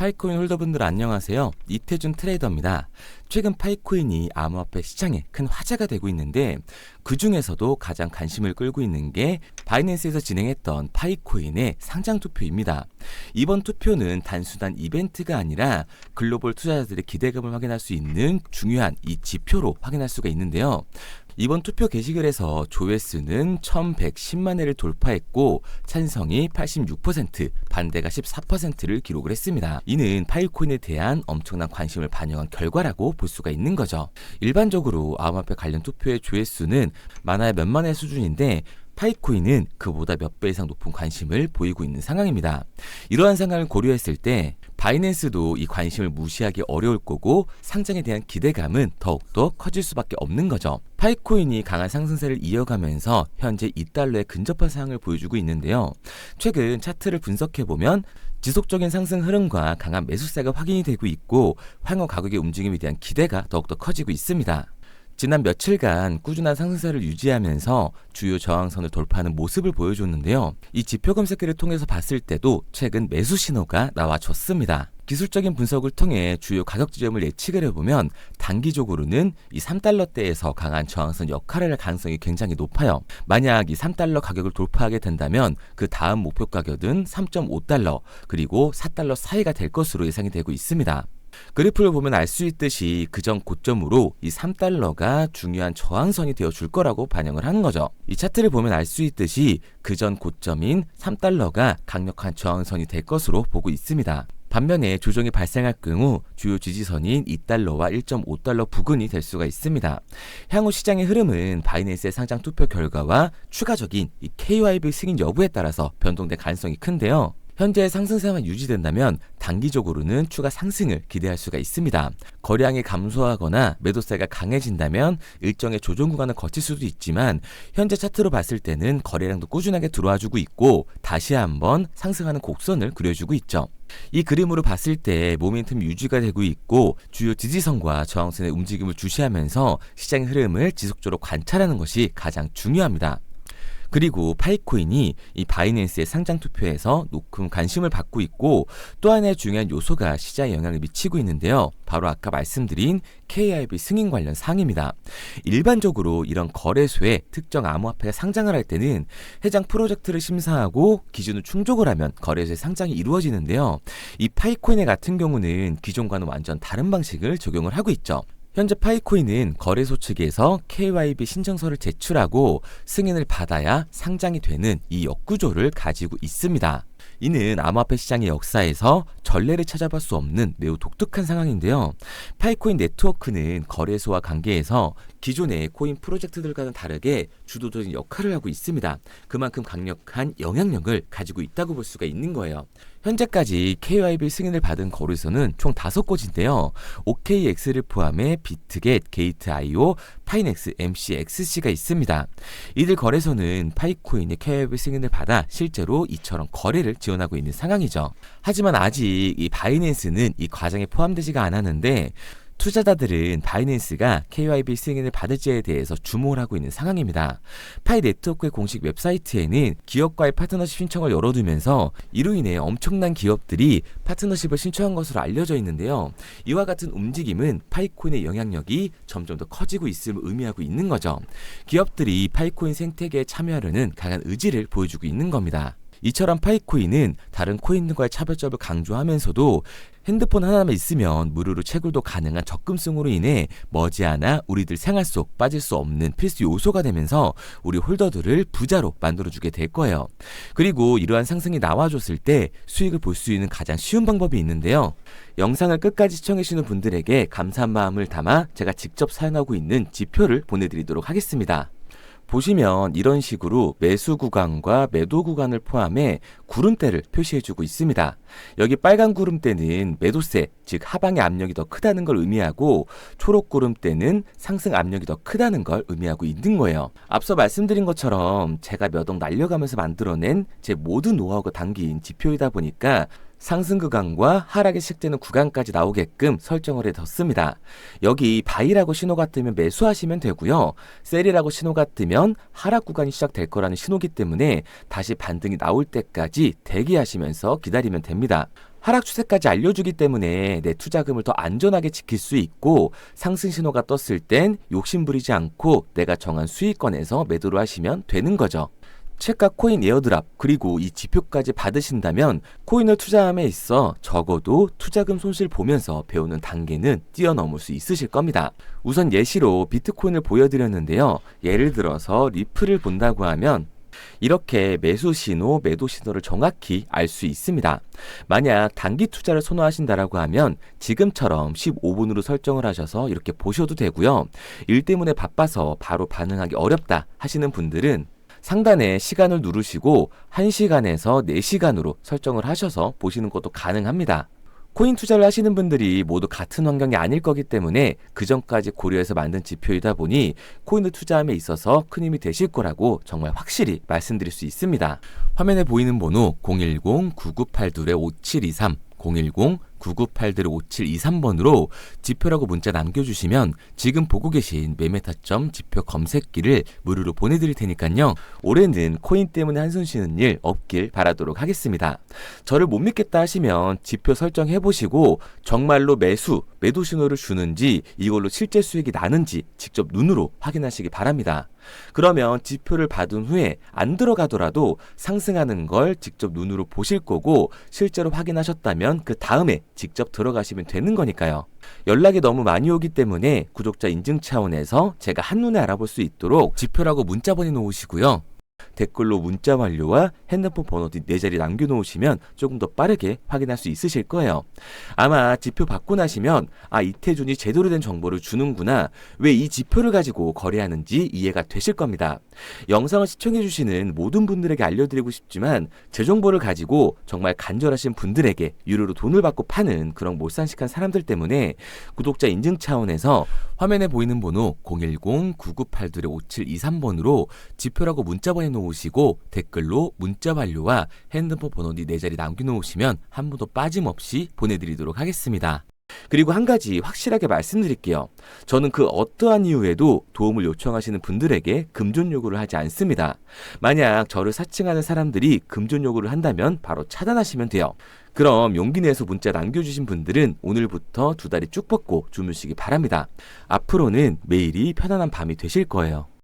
파이코인 홀더분들 안녕하세요. 이태준 트레이더입니다. 최근 파이코인이 암호화폐 시장에 큰 화제가 되고 있는데 그 중에서도 가장 관심을 끌고 있는 게 바이낸스에서 진행했던 파이코인의 상장 투표입니다. 이번 투표는 단순한 이벤트가 아니라 글로벌 투자자들의 기대감을 확인할 수 있는 중요한 이 지표로 확인할 수가 있는데요. 이번 투표 게시글에서 조회수는 1110만 회를 돌파했고 찬성이 86%, 반대가 14%를 기록을 했습니다. 이는 파이코인에 대한 엄청난 관심을 반영한 결과라고 볼 수가 있는 거죠. 일반적으로 암호화폐 관련 투표의 조회수는 많아야 몇만 회 수준인데 파이코인은 그보다 몇 배 이상 높은 관심을 보이고 있는 상황입니다. 이러한 상황을 고려했을 때 바이낸스도 이 관심을 무시하기 어려울 거고 상장에 대한 기대감은 더욱더 커질 수밖에 없는 거죠. 파이코인이 강한 상승세를 이어가면서 현재 2달러에 근접한 상황을 보여주고 있는데요. 최근 차트를 분석해보면 지속적인 상승 흐름과 강한 매수세가 확인이 되고 있고 향후 가격의 움직임에 대한 기대가 더욱더 커지고 있습니다. 지난 며칠간 꾸준한 상승세를 유지하면서 주요 저항선을 돌파하는 모습을 보여줬는데요. 이 지표 검색기를 통해서 봤을 때도 최근 매수 신호가 나와줬습니다. 기술적인 분석을 통해 주요 가격 지점을 예측을 해보면 단기적으로는 이 3달러대에서 강한 저항선 역할을 할 가능성이 굉장히 높아요. 만약 이 3달러 가격을 돌파하게 된다면 그 다음 목표 가격은 3.5달러 그리고 4달러 사이가 될 것으로 예상이 되고 있습니다. 그래프를 보면 알 수 있듯이 그전 고점으로 이 3달러가 중요한 저항선이 되어줄 거라고 반영을 하는 거죠. 이 차트를 보면 알 수 있듯이 그전 고점인 3달러가 강력한 저항선이 될 것으로 보고 있습니다. 반면에 조정이 발생할 경우 주요 지지선인 2달러와 1.5달러 부근이 될 수가 있습니다. 향후 시장의 흐름은 바이낸스의 상장 투표 결과와 추가적인 이 KYB 승인 여부에 따라서 변동될 가능성이 큰데요. 현재 상승세만 유지된다면 단기적으로는 추가 상승을 기대할 수가 있습니다. 거래량이 감소하거나 매도세가 강해진다면 일정의 조정 구간을 거칠 수도 있지만 현재 차트로 봤을 때는 거래량도 꾸준하게 들어와주고 있고 다시 한번 상승하는 곡선을 그려주고 있죠. 이 그림으로 봤을 때 모멘텀 유지가 되고 있고 주요 지지선과 저항선의 움직임을 주시하면서 시장의 흐름을 지속적으로 관찰하는 것이 가장 중요합니다. 그리고 파이코인이 이 바이낸스의 상장 투표에서 높은 관심을 받고 있고 또 하나의 중요한 요소가 시장에 영향을 미치고 있는데요. 바로 아까 말씀드린 KIB 승인 관련 사항입니다. 일반적으로 이런 거래소에 특정 암호화폐가 상장을 할 때는 해당 프로젝트를 심사하고 기준을 충족을 하면 거래소의 상장이 이루어지는데요. 이 파이코인 같은 경우는 기존과는 완전 다른 방식을 적용을 하고 있죠. 현재 파이코인은 거래소 측에서 KYB 신청서를 제출하고 승인을 받아야 상장이 되는 이 역구조를 가지고 있습니다. 이는 암호화폐 시장의 역사에서 전례를 찾아볼 수 없는 매우 독특한 상황인데요. 파이코인 네트워크는 거래소와 관계에서 기존의 코인 프로젝트들과는 다르게 주도적인 역할을 하고 있습니다. 그만큼 강력한 영향력을 가지고 있다고 볼 수가 있는 거예요. 현재까지 KYB 승인을 받은 거래소는 총 5곳인데요. OKX를 포함해 비트겟, 게이트.io, 파이넥스, MCXC가 있습니다. 이들 거래소는 파이코인의 KYB 승인을 받아 실제로 이처럼 거래를 지원하고 있는 상황이죠. 하지만 아직 이 바이낸스는 이 과정에 포함되지가 않았는데 투자자들은 바이낸스가 KYB 승인을 받을지에 대해서 주목을 하고 있는 상황입니다. 파이 네트워크의 공식 웹사이트에는 기업과의 파트너십 신청을 열어두면서 이로 인해 엄청난 기업들이 파트너십을 신청한 것으로 알려져 있는데요. 이와 같은 움직임은 파이코인의 영향력이 점점 더 커지고 있음을 의미하고 있는 거죠. 기업들이 파이코인 생태계에 참여하려는 강한 의지를 보여주고 있는 겁니다. 이처럼 파이코인은 다른 코인들과의 차별점을 강조하면서도 핸드폰 하나만 있으면 무료로 채굴도 가능한 접근성으로 인해 머지않아 우리들 생활 속 빠질 수 없는 필수 요소가 되면서 우리 홀더들을 부자로 만들어주게 될 거예요. 그리고 이러한 상승이 나와줬을 때 수익을 볼 수 있는 가장 쉬운 방법이 있는데요. 영상을 끝까지 시청해주시는 분들에게 감사한 마음을 담아 제가 직접 사용하고 있는 지표를 보내드리도록 하겠습니다. 보시면 이런 식으로 매수 구간과 매도 구간을 포함해 구름대를 표시해주고 있습니다. 여기 빨간 구름대는 매도세, 즉 하방의 압력이 더 크다는 걸 의미하고 초록 구름대는 상승 압력이 더 크다는 걸 의미하고 있는 거예요. 앞서 말씀드린 것처럼 제가 몇 억 날려가면서 만들어낸 제 모든 노하우가 담긴 지표이다 보니까 상승 구간과 하락이 시작되는 구간까지 나오게끔 설정을 해뒀습니다. 여기 바이라고 신호가 뜨면 매수하시면 되고요. 셀이라고 신호가 뜨면 하락 구간이 시작될 거라는 신호기 때문에 다시 반등이 나올 때까지 대기하시면서 기다리면 됩니다. 하락 추세까지 알려주기 때문에 내 투자금을 더 안전하게 지킬 수 있고, 상승 신호가 떴을 땐 욕심부리지 않고 내가 정한 수익권에서 매도를 하시면 되는 거죠. 책과 코인 에어드랍 그리고 이 지표까지 받으신다면 코인을 투자함에 있어 적어도 투자금 손실 보면서 배우는 단계는 뛰어넘을 수 있으실 겁니다. 우선 예시로 비트코인을 보여드렸는데요. 예를 들어서 리플을 본다고 하면 이렇게 매수 신호, 매도 신호를 정확히 알 수 있습니다. 만약 단기 투자를 선호하신다라고 하면 지금처럼 15분으로 설정을 하셔서 이렇게 보셔도 되고요. 일 때문에 바빠서 바로 반응하기 어렵다 하시는 분들은 상단에 시간을 누르시고 1시간에서 4시간으로 설정을 하셔서 보시는 것도 가능합니다. 코인 투자를 하시는 분들이 모두 같은 환경이 아닐 거기 때문에 그 전까지 고려해서 만든 지표이다 보니 코인을 투자함에 있어서 큰 힘이 되실 거라고 정말 확실히 말씀드릴 수 있습니다. 화면에 보이는 번호 010-9982-5723 010-9982-5723번으로 지표라고 문자 남겨주시면 지금 보고 계신 매매타점 지표 검색기를 무료로 보내드릴 테니까요. 올해는 코인 때문에 한숨 쉬는 일 없길 바라도록 하겠습니다. 저를 못 믿겠다 하시면 지표 설정해보시고 정말로 매도 신호를 주는지 이걸로 실제 수익이 나는지 직접 눈으로 확인하시기 바랍니다. 그러면 지표를 받은 후에 안 들어가더라도 상승하는 걸 직접 눈으로 보실 거고 실제로 확인하셨다면 그 다음에 직접 들어가시면 되는 거니까요. 연락이 너무 많이 오기 때문에 구독자 인증 차원에서 제가 한눈에 알아볼 수 있도록 지표라고 문자 보내놓으시고요. 댓글로 문자 완료와 핸드폰 번호 뒷 4자리 남겨놓으시면 조금 더 빠르게 확인할 수 있으실 거예요. 아마 지표 받고 나시면 이태준이 제대로 된 정보를 주는구나, 왜 이 지표를 가지고 거래하는지 이해가 되실 겁니다. 영상을 시청해주시는 모든 분들에게 알려드리고 싶지만 제 정보를 가지고 정말 간절하신 분들에게 유료로 돈을 받고 파는 그런 몰상식한 사람들 때문에 구독자 인증 차원에서 화면에 보이는 번호 010-9982-5723번으로 지표라고 문자 보내놓으시고 댓글로 문자 완료와 핸드폰 번호 뒤 4자리 남겨놓으시면 한 분도 빠짐없이 보내드리도록 하겠습니다. 그리고 한 가지 확실하게 말씀드릴게요. 저는 그 어떠한 이유에도 도움을 요청하시는 분들에게 금전 요구를 하지 않습니다. 만약 저를 사칭하는 사람들이 금전 요구를 한다면 바로 차단하시면 돼요. 그럼 용기 내서 문자 남겨주신 분들은 오늘부터 2다리 쭉 뻗고 주무시기 바랍니다. 앞으로는 매일이 편안한 밤이 되실 거예요.